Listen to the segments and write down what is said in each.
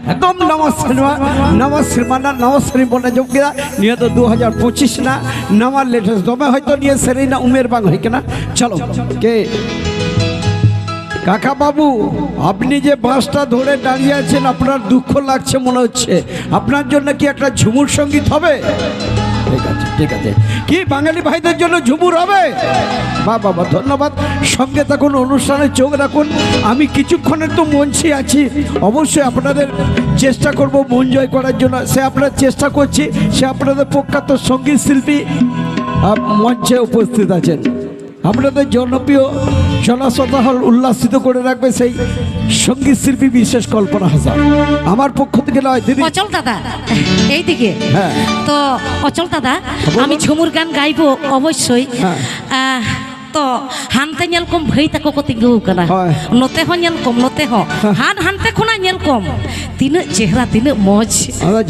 एकदम नवा सिनेमा नवा सिनेमा जो किया निया तो 2025 ना नवा लेटेस्ट दमे হয়তো নিয়ে সেরি না উমের বাং হয় কিনা চলো কে কাকা বাবু আপনি যে বাসটা ধরে দাঁড়িয়ে আছেন আপনার দুঃখ লাগছে মনে হচ্ছে আপনার জন্য কি একটা ঝুমুর সঙ্গীত হবে ঠিক আছে কি বাঙালি ভাইদের জন্য ঝুমুর হবে বাবা ধন্যবাদ সঙ্গে থাকুন অনুষ্ঠানে চোখ রাখুন আমি কিছুক্ষণের তো মঞ্চে আছি অবশ্যই আপনাদের চেষ্টা করব মন জয় করার জন্য সে আপনারা চেষ্টা করছি সে আপনাদের প্রখ্যাত সঙ্গীত শিল্পী মঞ্চে উপস্থিত আছেন আপনাদের জনপ্রিয় জনশ্রোতাহল উল্লাসিত করে রাখবে সেই সঙ্গীত শিল্পী বিশেষ কল্পনা হাসান আমার পক্ষ থেকে নয় দিদি অচল দাদা এইদিকে হ্যাঁ তো অচল দাদা আমি ঝুমুর গান গাইবো অবশ্যই তো হানতে ñel kom bhai ta ko tingu kana note ho ñel kom note ho hante khona ñel kom tina chehra tina moj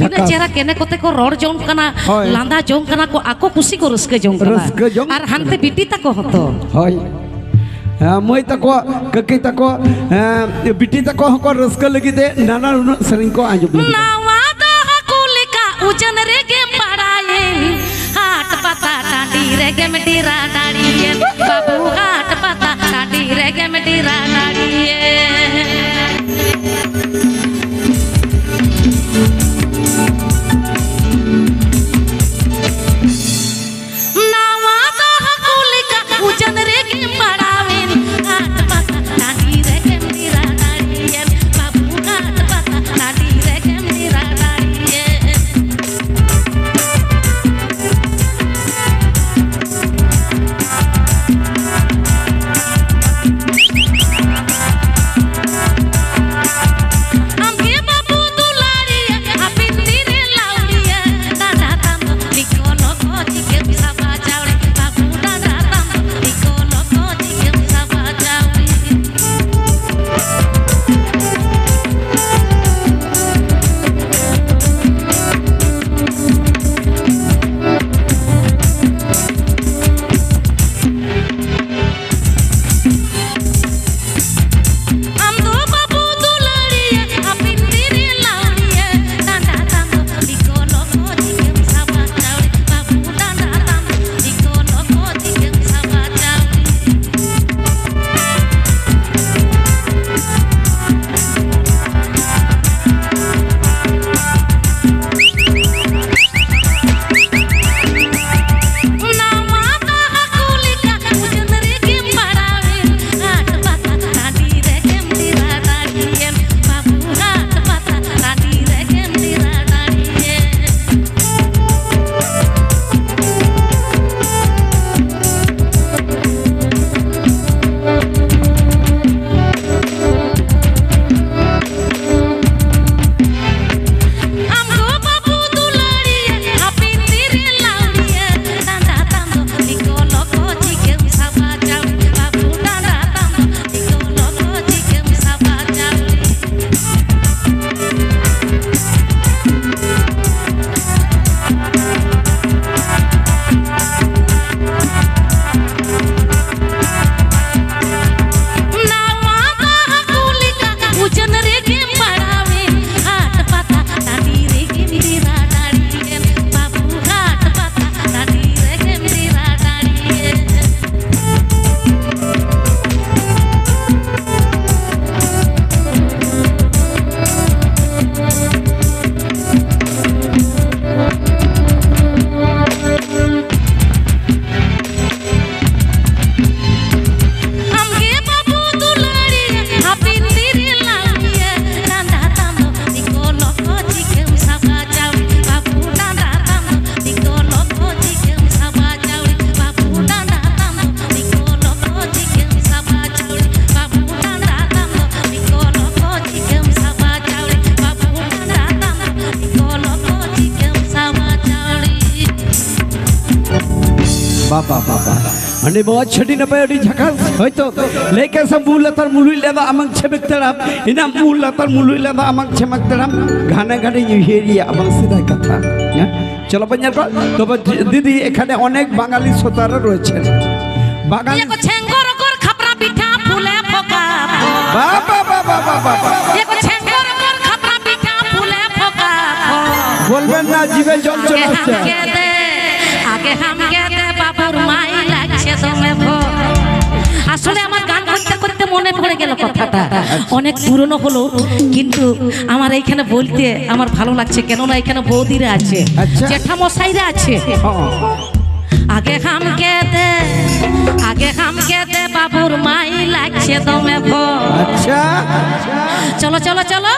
tina chehra kene kote ko ror jong kana landa jong kana ko ako kusi ko ruske jong kana ar hante biti ta ko hoto hoy moi ta ko kaki ta ko biti ta ko ruske lagi de nana sering ko anjub nawa da kulika ujan rege padaye hat pata tadi rege metira dadiye babu hat pata tadi rege metira dadiye nawa da kulika ujan rege padawe hat pata tadi rege metira dadiye babu hat pata tadi rege metira dadiye Ane bawa chadi na payah di jakas, hoito. Leke sa mulatar mului leda amang cemek teram, ina mulatar mului leda amang cemek teram, gana gana yuhiri amang sidai kata. Ya, chalo banyak kok. Toba didi ekhane onek Bangali sotara royeche. Bangali. Eko chenggor kor khapra pitha phule phoka. Baba. Eko chenggor kor khapra pitha বলবেন না, জিভে জল চলে আসছে। আগে হামকে দে বাবুর মাই লাগছে দমে ভোর। আসলে আমার গান করতে করতে মনে পড়ে গেল কথাটা, অনেক পুরনো হলো, কিন্তু আমার এইখানে বলতে আমার ভালো লাগছে, কেননা এখানে বৌদিরা আছে, জেঠামশাইরা আছে। আগে হামকে দে বাবুর মাই লাগছে দমে ভোর। আচ্ছা চলো চলো চলো,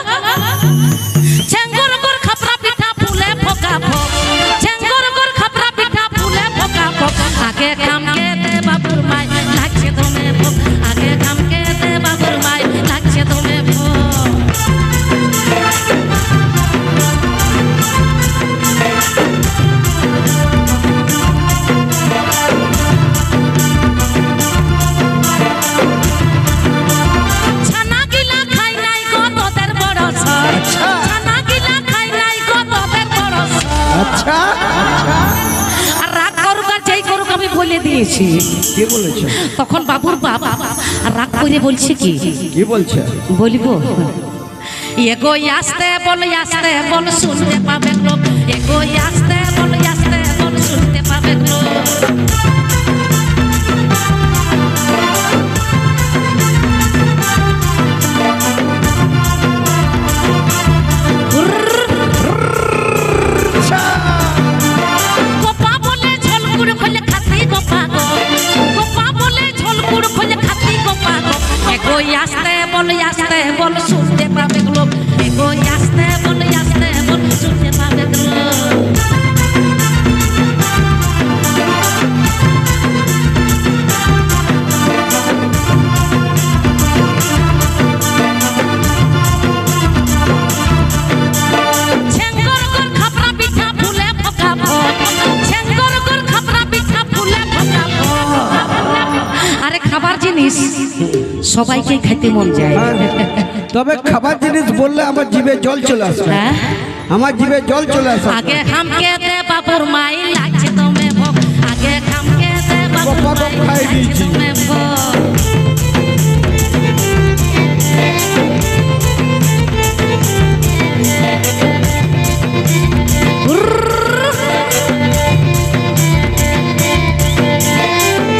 চেঙ্গর গর খাপরা পিঠা ফুলে ফোকা ফোক, চেঙ্গর গর খাপরা পিঠা ফুলে ফোকা ফোক। আগে হামকে দে বাবুর মাই লাগছে দমে ভোর। আগে হামকে দে বাবুর মাই লাগছে দমে ভোর। ছানা গিলা খাই নাই গো তোদের বড় সর, ছানা গিলা খাই নাই গো তোদের বড় সর। আচ্ছা আর রাগ করুক আর যেই করুক আমি বলে দিয়েছি। কি বলেছে? তখন বাবুর বাবা রাগ করে বলছে কি বলছে বলিব, এগোই আসতে বল শুনতে পাবে লোক, এগোই আসতে বল শুনতে পাবে লোক। গোপা বলে ঝলকুড় খোলে খাতি গোপা গো, গোপা বলে ঝলকুড় খোলে খাতি গোপা গো। এগোই আসতে বল শুনতে পাবে লোক, এগোই আসতে বল শুনতে পাবে লোক। চেঙ্গর গর খাপরা পিঠা ফুলে ফোকা ফোক, চেঙ্গর গর খাপরা পিঠা ফুলে ফোকা ফোক। আরে খাবার জিনিস সবাইকে খাইতে মন যায়, তবে খাবার জিনিস বললে আমার জিভে জল চলে আসবে। হ্যাঁ আমার জিভে জল চলে আসবে। আগে হামকে দে বাবুর মাই লাগছে দমে ভোগ। আগে হামকে দে বাবুর মাই লাগছে দমে ভোগ।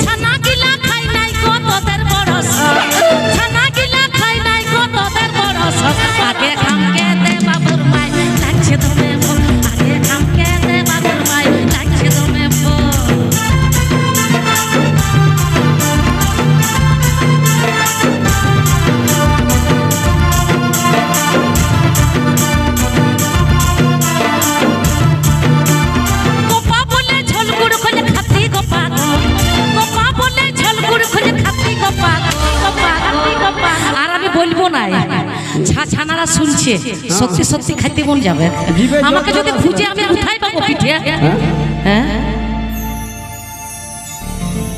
ছানা গিলা খাই নাই গো তোদের বড় সর, ছানা গিলা খাই নাই গো তোদের বড় সর। আগে হামকে দে বাবুর মাই লাগছে দমে ভোগ। আগে হামকে দে বাবুর মাই লাগছে দমে ভোগ। গোপা বলে ঝলকুড় খোলে খাতি গোপা গো, গোপা বলে ঝলকুড় খোলে খাতি গোপা গো। আর আমি বলবো না, ছানারা শুনছে, সত্যি সত্যি খাইতে মন যাবে। আমাকে যদি খুঁজে আমি কোথায় পাবো পিঠে? হ্যাঁ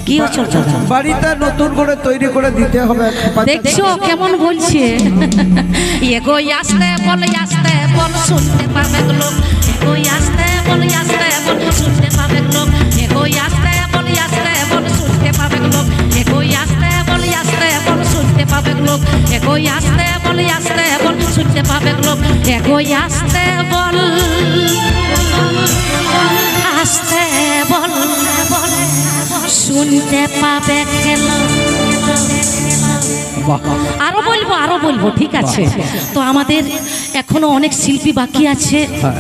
কি চলছে? বাড়িতে নতুন করে তৈরি করে দিতে হবে। দেখছো কেমন বলছে? এগোই আসতে বল শুনতে পাবে লোক, এগোই আসতে বল শুনতে পাবে লোক, এগোই আসতে বল শুনতে পাবে লোক, এগোই আসতে বল শুনতে পাবে লোক, এগোই আসতে বল শুনতে পাবে লোক, এগোই আসতে বল শুনতে পাবে লোক। আরো বলবো ঠিক আছে। তো আমাদের এখনো অনেক শিল্পী বাকি আছে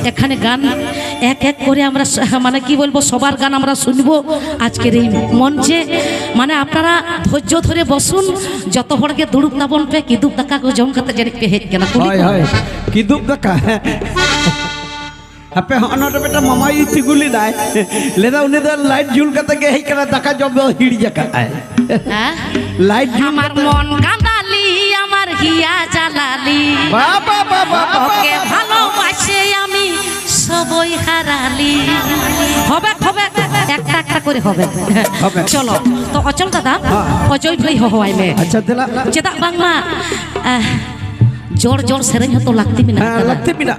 এখানে, গান এক এক করে আমরা মানে কি বলবো সবার গান আমরা শুনবো আজকের এই মঞ্চে। মানে আপনারা ধৈর্য ধরে বসুন, যত হড়কে দুড়ুক না বলবে কি দুপ দেখা জম খাতে জানি পে হেট কেনা কি দুপ দেখা আপে হনটা বেটা মামাই তিগুলি নাই লেদা উনি দা লাইট ঝুল কাতে গে হেই করা দেখা জব হিড়ি জাকা হ্যাঁ লাইট আমার মন কাঁদালি আমার হিয়া জ্বালালি, বাবা বাবা ওকে ভালোবাসে আমি সবই হারালি। হবে একটা একটা করে হবে। চলো তো অচল দাদা অজয় ভাই হওয়াই মে আচ্ছা দিলা চেতা বাংলা जोर जोर सेरेंज तो लगती भी ना लगती भी ना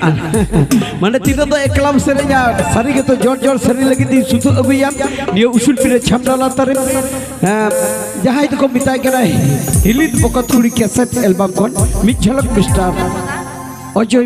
माने तीनों तो एकलाम सेरेंज सारी के तो जोर जोर सेरेंज लगी थी सुतु अगुया ये उसूल फिरे छमडाला तारे जहाँ इनको मिताई करा हिलित बकथुड़ी कैसेट एल्बम कौन मिट झलक मिस्टर अजय